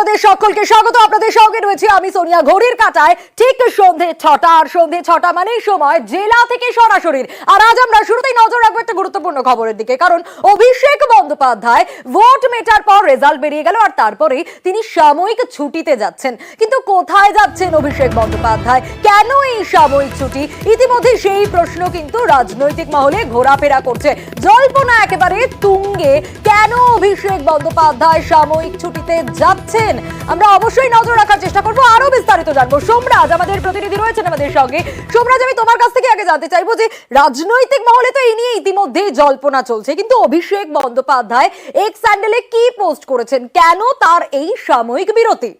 আপনাদের সকলকে স্বাগত। আপনাদের সঙ্গে রয়েছে আমি সোনিয়া। ঘড়ির কাঁটায় ঠিক সন্ধে 6টা, আর সন্ধে 6টা মানেই সময় জেলা থেকে সরাসরি। আর আজ আমরা শুরুতেই নজর রাখবো একটা গুরুত্বপূর্ণ খবরের দিকে, কারণ অভিষেক বন্দ্যোপাধ্যায় ভোট মেটার পর রেজাল্ট বেরিয়ে গেল, আর তারপরে তিনি সাময়িক ছুটিতে যাচ্ছেন। কিন্তু কোথায় যাচ্ছেন অভিষেক বন্দ্যোপাধ্যায়, কেন এই সাময়িক ছুটি? ইতিমধ্যে সেই প্রশ্ন কিন্তু রাজনৈতিক মহলে ঘোরাফেরা করছে। জল্পনা একেবারে তুঙ্গে। কেন অভিষেক বন্দ্যোপাধ্যায় সাময়িক ছুটিতে যাচ্ছেন আমরা অবশ্যই নজর রাখার চেষ্টা করবো, আরো বিস্তারিত জানবো। সোমরাজ আমাদের প্রতিনিধি রয়েছেন আমাদের সঙ্গে। সোমরাজ, আমি তোমার কাছ থেকে আগে জানতে চাইবো যে রাজনৈতিক মহলে তো এই নিয়ে ইতিমধ্যেই জল্পনা চলছে, কিন্তু অভিষেক বন্দ্যোপাধ্যায় এক্স হ্যান্ডেলে কি পোস্ট করেছেন, কেন তার এই সাময়িক বিরতি?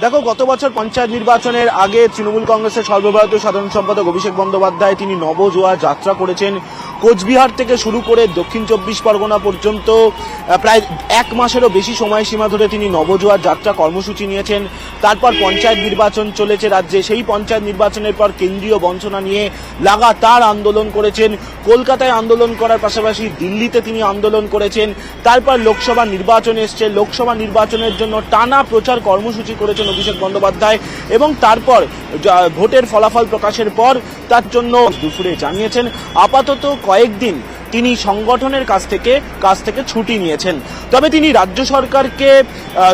দেখো, গত বছর পঞ্চায়েত নির্বাচনের আগে তৃণমূল কংগ্রেসের সর্বভারতীয় সাধারণ সম্পাদক অভিষেক বন্দ্যোপাধ্যায় তিনি নবজোয়ার যাত্রা করেছেন। কোচবিহার থেকে শুরু করে দক্ষিণ 24 পরগনা পর্যন্ত প্রায় এক মাসেরও বেশি সময়সীমা ধরে তিনি নবজোয়ার যাত্রা কর্মসূচি নিয়েছেন। তারপর পঞ্চায়েত নির্বাচন চলেছে রাজ্যে, সেই পঞ্চায়েত নির্বাচনের পর কেন্দ্রীয় বঞ্চনা নিয়ে লাগাতার আন্দোলন করেছেন। কলকাতায় আন্দোলন করার পাশাপাশি দিল্লিতে তিনি আন্দোলন করেছেন। তারপর লোকসভা নির্বাচন এসছে, লোকসভা নির্বাচনের জন্য টানা প্রচার কর্মসূচি করেছেন অভিষেক বন্দ্যোপাধ্যায়, এবং তারপর ভোটের ফলাফল প্রকাশের পর তার জন্য দুপুরে জানিয়েছেন আপাতত কয়েকদিন তিনি সংগঠনের কাছ থেকে ছুটি নিয়েছেন। তবে তিনি রাজ্য সরকারকে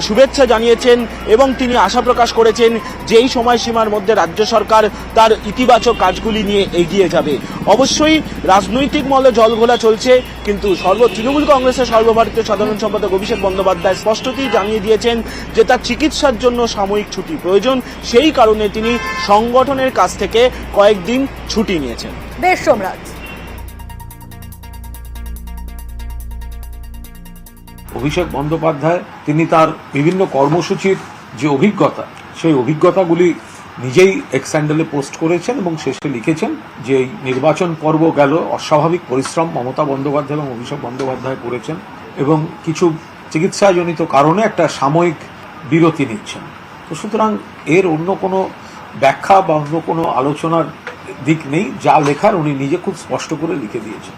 শুভেচ্ছা জানিয়েছেন এবং তিনি আশা প্রকাশ করেছেন যে এই সময়সীমার মধ্যে রাজ্য সরকার তার ইতিবাচক কাজগুলি নিয়ে এগিয়ে যাবে। অবশ্যই রাজনৈতিক মহলে জলঘোলা চলছে, কিন্তু তৃণমূল কংগ্রেসের সর্বভারতীয় সাধারণ সম্পাদক অভিষেক বন্দ্যোপাধ্যায় স্পষ্টতই জানিয়ে দিয়েছেন যে তার চিকিৎসার জন্য সাময়িক ছুটি প্রয়োজন, সেই কারণে তিনি সংগঠনের কাছ থেকে কয়েকদিন ছুটি নিয়েছেন। বেশ সোমরাজ। অভিষেক বন্দ্যোপাধ্যায় তিনি তার বিভিন্ন কর্মসূচির যে অভিজ্ঞতা, সেই অভিজ্ঞতাগুলি নিজেই এক্স হ্যান্ডেলে পোস্ট করেছেন এবং শেষে লিখেছেন যে এই নির্বাচন পর্ব গেল, অস্বাভাবিক পরিশ্রম মমতা বন্দ্যোপাধ্যায় এবং অভিষেক বন্দ্যোপাধ্যায় করেছেন এবং কিছু চিকিৎসাজনিত কারণে একটা সাময়িক বিরতি নিচ্ছেন। তো সুতরাং এর অন্য কোনো ব্যাখ্যা বা অন্য কোনো আলোচনার দিক নেই, যা লেখার উনি নিজে খুব স্পষ্ট করে লিখে দিয়েছেন।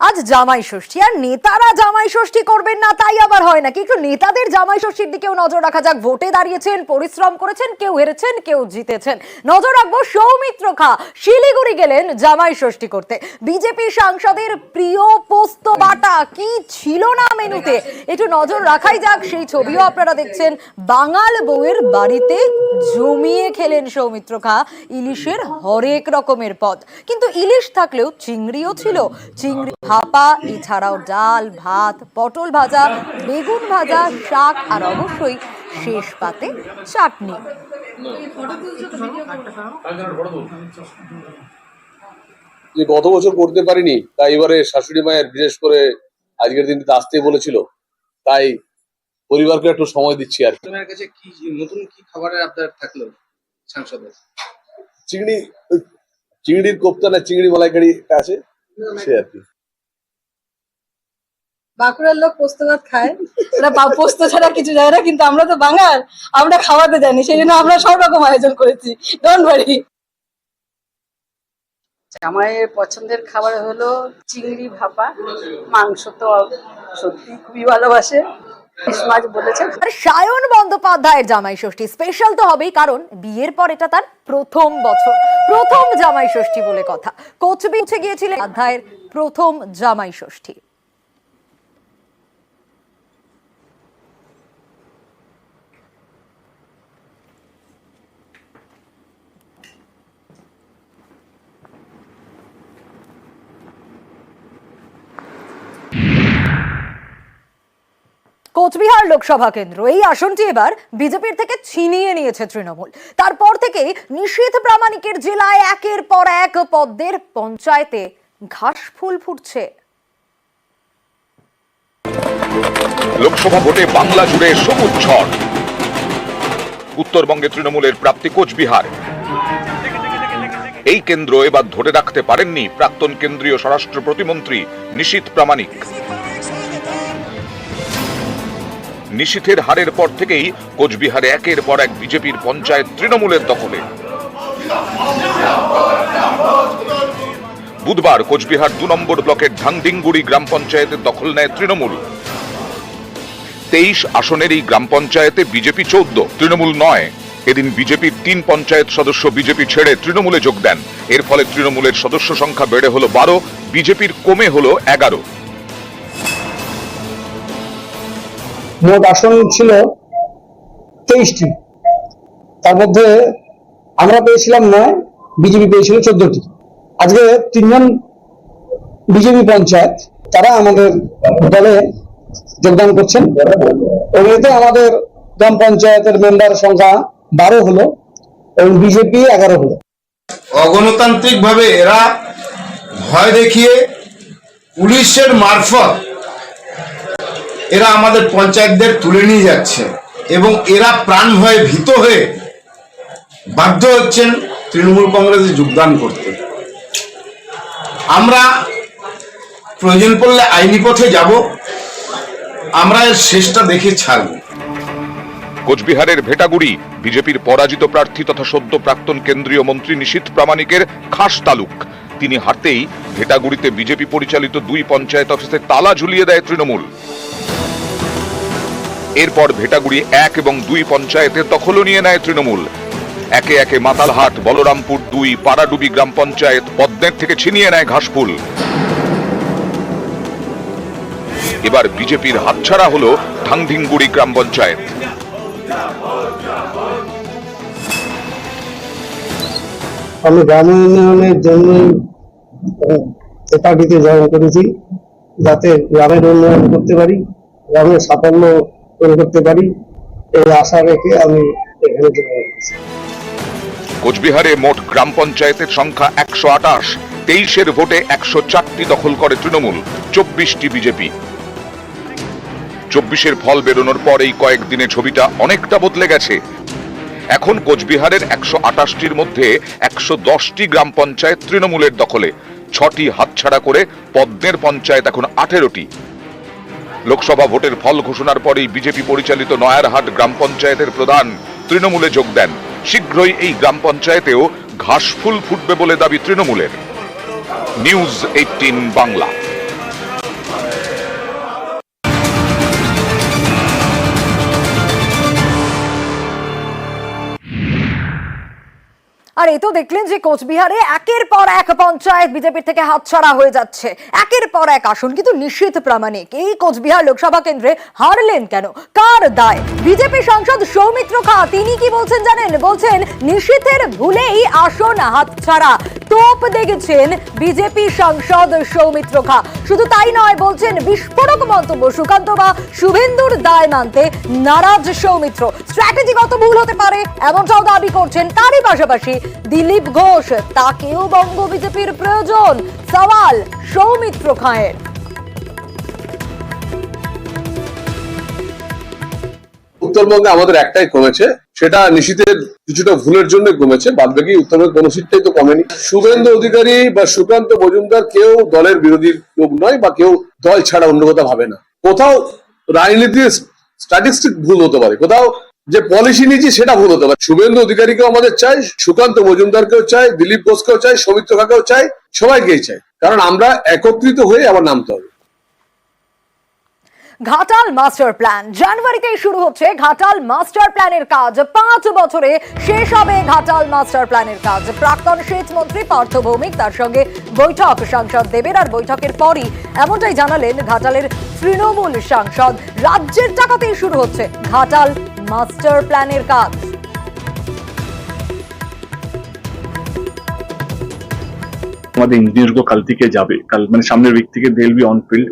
আজ জামাই ষষ্ঠী, আর নেতারা জামাই ষষ্ঠী করবেন না তাই আবার হয় নাকি? একটু নেতাদের জামাই ষষ্ঠীর দিকেও নজর রাখা যাক। ভোটে দাঁড়িয়েছেন, পরিশ্রম করেছেন, কেউ হেরেছেন, কেউ জিতেছেন। নজর রাখবো সৌমিত্র খা শিলিগুড়ি গেলেন জামাই ষষ্ঠী করতে। বিজেপি সাংসদের প্রিয় পোস্ত বাটা কি ছিল না মেনুতে, একটু নজর রাখাই যাক। সেই ছবিও আপনারা দেখছেন। বাঙাল বউয়ের বাড়িতে জমিয়ে খেলেন সৌমিত্র খা ইলিশের হরেক রকমের পদ, কিন্তু ইলিশ থাকলেও চিংড়িও ছিল। চিংড়ি ভাপা, এছাড়াও ডাল, ভাত, পটল ভাজা, বেগুন ভাজা, শাক, আর অবশ্যই শেষ পাতে চাটনি। যে গত বছর করতে পারিনি, তাই এবারে শাশুড়ি মায়ের বিশেষ করে আজকের দিনটা আসতে বলেছিল, তাই পরিবারকে একটু সময় দিচ্ছি। আর তোমার কাছে কি নতুন কি খাবারের আবদার থাকলো সাংসদের? চিংড়ির কোপ্তা না চিংড়ি মালাইকারি আছে, সে আর কি। বাঁকুড়ার লোক পোস্ত ভাত খায়, ওরা পোস্ত ছাড়া কিছু যায় না, কিন্তু আমরা তো বাঙাল, আমরা খাওয়াতে জানি, সেই জন্য আমরা সব রকম আয়োজন করেছি। Don't worry. জামাইয়ের পছন্দের খাবার হলো চিংড়ি ভাপা, মাংস তো সত্যি খুবই ভালোবাসে, মাছ বলেছে। সায়ন বন্দ্যোপাধ্যায়ের জামাই ষষ্ঠী স্পেশাল তো হবেই, কারণ বিয়ের পর এটা তার প্রথম বছর, প্রথম জামাই ষষ্ঠী বলে কথা। কোচবিহারে গিয়েছিলেন অধ্যায়ের প্রথম জামাই ষষ্ঠী। কোচবিহার লোকসভা কেন্দ্র, এই আসনটি এবার বিজেপির থেকে ছিনিয়ে নিয়েছে তৃণমূল। তারপর থেকে নিশীথ প্রামাণিকের জেলায় একের পর এক পদ্মের পঞ্চায়েতে ঘাস ফুল ফুটছে। লোকসভা ভোটে বাংলা জুড়ে সবুজ ঝড়। উত্তরবঙ্গে তৃণমূলের প্রাপ্তি কোচবিহার। এই কেন্দ্র এবার ধরে রাখতে পারেননি প্রাক্তন কেন্দ্রীয় স্বরাষ্ট্র প্রতিমন্ত্রী নিশীথ প্রামাণিক। নিশীথের হারের পর থেকেই কোচবিহারে একের পর এক বিজেপির পঞ্চায়েত তৃণমূলের দখলে। বুধবার কোচবিহার 2 নম্বর ব্লকের ধাংডিংগুড়ি গ্রাম পঞ্চায়েতের দখল নেয় তৃণমূল। 23 আসনের এই গ্রাম পঞ্চায়েতে বিজেপি 14, তৃণমূল 9। এদিন বিজেপির 3 পঞ্চায়েত সদস্য বিজেপি ছেড়ে তৃণমূলে যোগ দেন। এর ফলে তৃণমূলের সদস্য সংখ্যা বেড়ে হলো 12, বিজেপির কমে হলো 11। মোট আসন ছিল 23টি, তার মধ্যে আমরা পেয়েছিলাম 9, বিজেপি পেয়েছিল 14টি। আজকে 3 জন বিজেপি পঞ্চায়েত তারা আমাদের দলে যোগদান করছেন এবং এতে আমাদের গ্রাম পঞ্চায়েতের মেম্বার সংখ্যা 12 হলো এবং বিজেপি 11 হলো। অগণতান্ত্রিক ভাবে এরা ভয় দেখিয়ে পুলিশের মারফত এরা আমাদের পঞ্চায়েতদের তুলে নিয়ে যাচ্ছে এবং এরা প্রাণ ভয়ে ভীত হয়ে বাধ্য হচ্ছেন তৃণমূল কংগ্রেসে যোগদান করতে। আমরা প্রয়োজন পড়লে আইনি পথে যাব, আমরা এর শেষটা দেখে ছাড়ব। কোচবিহারের ভেটাগুড়ি বিজেপির পরাজিত প্রার্থী তথা সদ্য প্রাক্তন কেন্দ্রীয় মন্ত্রী নিশীথ প্রামাণিকের খাস তালুক। তিনি হারতেই ভেটাগুড়িতে বিজেপি পরিচালিত 2 পঞ্চায়েত অফিসে তালা ঝুলিয়ে দেয় তৃণমূল। এরপর ভেটাগুড়ি 1 এবং 2 পঞ্চায়েতের দখলও নিয়ে নেয় তৃণমূল। একে একে মাতালহাট, বলরামপুর 2, পাড়াডুবি গ্রাম পঞ্চায়েত, পদ্মের থেকে ছিনিয়ে নেয় ঘাসফুল। এবার বিজেপির হাতছাড়া হলো ধাংডিংগুড়ি গ্রাম পঞ্চায়েত। আমি গ্রাম উন্নয়নের জন্য পার্টিতে জয়েন করেছি, যাতে গ্রামের উন্নয়ন করতে পারি, গ্রামের সাফল্য করতে পারি, এই আশা রেখে আমি এখানে জয়েন করেছি। কোচবিহারে মোট গ্রাম পঞ্চায়েতের সংখ্যা 128, 23-এর ভোটে 104টি দখল করে তৃণমূল, 24টি বিজেপি। 24-এর ফল বেরোনোর পর এই কয়েকদিনে ছবিটা অনেকটা বদলে গেছে। এখন কোচবিহারের 128টির মধ্যে 110টি গ্রাম পঞ্চায়েত তৃণমূলের দখলে, 6টি হাতছাড়া করে পদ্মের পঞ্চায়েত এখন 18টি। লোকসভা ভোটের ফল ঘোষণার পরেই বিজেপি পরিচালিত নয়ারহাট গ্রাম পঞ্চায়েতের প্রধান তৃণমূলে যোগ দেন। শীঘ্রই এই গ্রাম পঞ্চায়েতেও ঘাসফুল ফুটবে বলে দাবি তৃণমূলের। নিউজ 18 বাংলা। আর এই তো দেখলেন যে কোচবিহারে একের পর এক পঞ্চায়েত বিজেপির থেকে হাতছাড়া হয়ে যাচ্ছে, একের পর এক আসন। কিন্তু নিশীথ প্রামাণিক এই কোচবিহার লোকসভা কেন্দ্রে হারলেন কেন? কার দায়? বিজেপি সাংসদ সৌমিত্র খা তিনি কি বলছেন জানেন? বলছেন নিশীথের ভুলেই আসন হাতছাড়া। তোপ দেখেছেন বিজেপি সাংসদ সৌমিত্র খা। শুধু তাই নয়, বলছেন বিস্ফোরক মন্তব্য সুকান্ত বা শুভেন্দুর দায় মানতে নারাজ সৌমিত্র। স্ট্র্যাটেজিগত ভুল হতে পারে এমনটাও দাবি করছেন। তারই পাশাপাশি দিলীপ ঘোষ, তাকেও বঙ্গ বিজেপির প্রয়োজন, সওয়াল সৌমিত্র খাঁয়ের। উত্তরবঙ্গে আমাদের একটাই কমেছে, সেটা নিশীথের কিছুটা ভুলের জন্য কমেছে, বাদ বাকি উত্তরবঙ্গে কোনো সিটটাই তো কমেনি। শুভেন্দু অধিকারী বা সুকান্ত মজুমদার কেউ দলের বিরোধী লোক নয় বা কেউ দল ছাড়া অন্য কথা ভাবে না। কোথাও রাজনীতির স্ট্যাটিস্টিক ভুল হতে পারে, কোথাও যে পলিসি নিয়েছি সেটা ভুল হতে পারে। শুভেন্দু অধিকারীকেও আমাদের চাই, সুকান্ত মজুমদারকেও চাই, দিলীপ ঘোষকেও চাই, সৌমিত্র খাকেও চাই, সবাইকেই চাই, কারণ আমরা একত্রিত হয়ে আবার নামতে হবে। ঘাটাল মাস্টার প্ল্যান জানুয়ারিতেই শুরু হচ্ছে। ঘাটাল মাস্টার প্ল্যানের কাজ 5 বছরে শেষ হবে। ঘাটাল মাস্টার প্ল্যানের কাজ। প্রাক্তন সেচ মন্ত্রী পার্থ ভৌমিক, তার সঙ্গে বৈঠক সাংসদ দেবের। আর বৈঠকের পরই এমনটাই জানালেন ঘাটালের তৃণমূল সাংসদ। রাজ্যের টাকাতেই শুরু হচ্ছে ঘাটাল মাস্টার প্ল্যানের কাজ। আমাদের ইঞ্জিনিয়ার কাল থেকে যাবে, কাল মানে সামনের উইক থেকে they will be on field.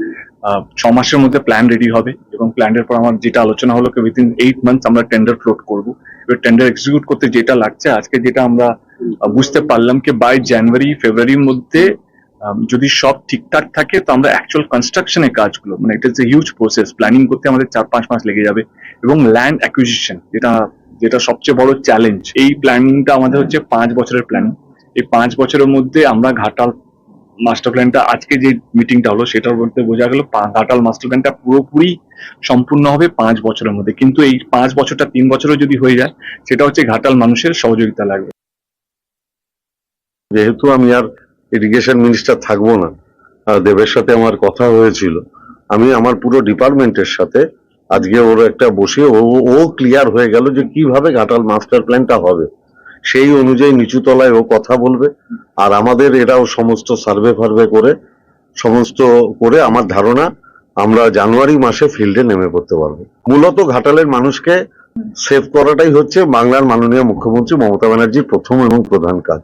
6 মাসের মধ্যে প্ল্যান রেডি হবে এবং প্ল্যানের পর আমার যেটা আলোচনা হলো উইথিন 8 মান্থস আমরা টেন্ডার ফ্লোট করবো। এবার টেন্ডার এক্সিকিউট করতে যেটা লাগছে, আজকে যেটা আমরা বুঝতে পারলাম কি বাই জানুয়ারি ফেব্রুয়ারির মধ্যে যদি সব ঠিকঠাক থাকে তো আমরা অ্যাকচুয়াল কনস্ট্রাকশনের কাজগুলো, মানে এটা is a huge process, planning করতে আমাদের 4-5 মাস লেগে যাবে। এবং ল্যান্ড অ্যাকুইজিশন যেটা সবচেয়ে বড় চ্যালেঞ্জ, এই প্ল্যানিংটা আমাদের হচ্ছে 5 বছরের প্ল্যানিং। এই 5 বছরের মধ্যে আমরা ঘাটাল মাস্টার প্ল্যানটা, আজকে যে মিটিংটা হলো সেটার মধ্যে বোঝা গেল ঘাটাল মাস্টার প্ল্যানটা পুরোপুরি সম্পূর্ণ হবে 5 বছরের মধ্যে। কিন্তু এই 5 বছরটা 3 বছরও যদি হয়ে যায়, সেটা হচ্ছে ঘাটাল মানুষের সহযোগিতা লাগবে। যেহেতু আমি আর ইরিগেশন মিনিস্টার থাকবো না, দেবের সাথে আমার কথা হয়েছিল, আমি আমার পুরো ডিপার্টমেন্টের সাথে আজকে ওর একটা বসে ও ক্লিয়ার হয়ে গেল যে কিভাবে ঘাটাল মাস্টার প্ল্যানটা হবে, সেই অনুযায়ী নিচু তলায় ও কথা বলবে। আর আমাদের এরাও সমস্ত সার্ভে ফার্ভে করে সমস্ত করে আমার ধারণা আমরা জানুয়ারি মাসে ফিল্ডে নেমে পড়তে পারবো। মূলত ঘাটালের মানুষকে সেভ করাটাই হচ্ছে বাংলার মাননীয় মুখ্যমন্ত্রী মমতা ব্যানার্জির প্রথম এবং প্রধান কাজ।